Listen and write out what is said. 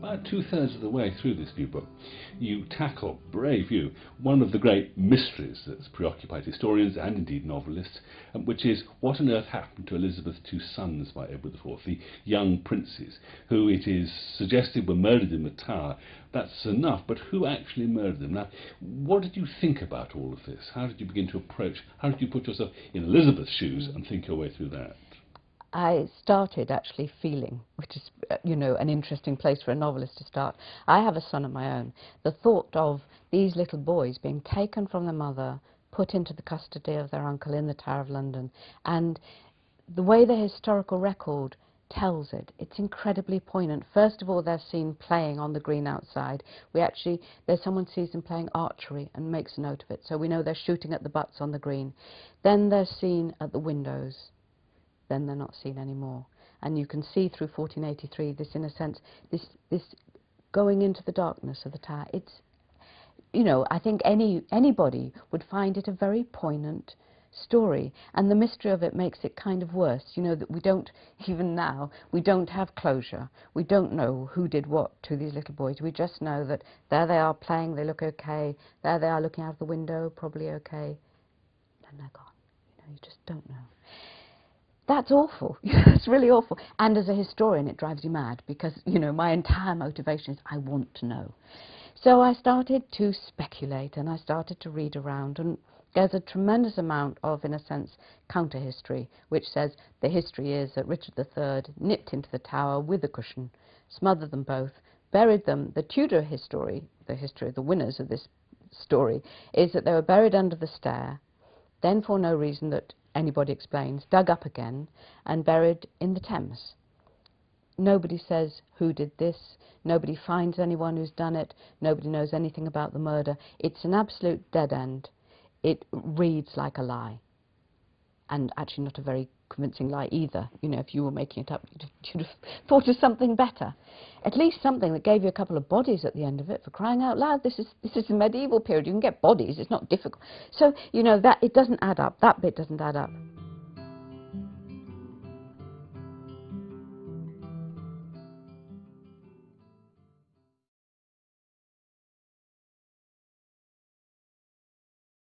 About two-thirds of the way through this new book, you tackle, brave you, one of the great mysteries that's preoccupied historians and indeed novelists, which is what on earth happened to Elizabeth's two sons by Edward IV, the young princes, who it is suggested were murdered in the Tower. That's enough, but who actually murdered them? Now, what did you think about all of this? How did you begin to approach, how did you put yourself in Elizabeth's shoes and think your way through that? I started actually feeling, which is, an interesting place for a novelist to start. I have a son of my own. The thought of these little boys being taken from their mother, put into the custody of their uncle in the Tower of London, and the way the historical record tells it, it's incredibly poignant. First of all, they're seen playing on the green outside. There's someone sees them playing archery and makes a note of it, so we know they're shooting at the butts on the green. Then they're seen at the windows. Then they're not seen anymore. And you can see through 1483 this, in a sense, this going into the darkness of the Tower. It's, I think anybody would find it a very poignant story, and the mystery of it makes it kind of worse, that we don't, even now, we don't have closure. We don't know who did what to these little boys. We just know that there they are playing, they look okay, there they are looking out the window, probably okay, and they're gone. You just don't know. That's awful. It's really awful. And as a historian, it drives you mad because, my entire motivation is I want to know. So I started to speculate and I started to read around, and there's a tremendous amount of, in a sense, counter-history, which says the history is that Richard III nipped into the Tower with a cushion, smothered them both, buried them. The Tudor history, the history of the winners of this story, is that they were buried under the stair, then for no reason that anybody explains, dug up again and buried in the Thames. Nobody says who did this, nobody finds anyone who's done it, nobody knows anything about the murder. It's an absolute dead end. It reads like a lie, and actually not a very convincing lie either. If you were making it up, you'd have thought of something better. At least something that gave you a couple of bodies at the end of it, for crying out loud. This is the medieval period. You can get bodies. It's not difficult. So, that it doesn't add up. That bit doesn't add up.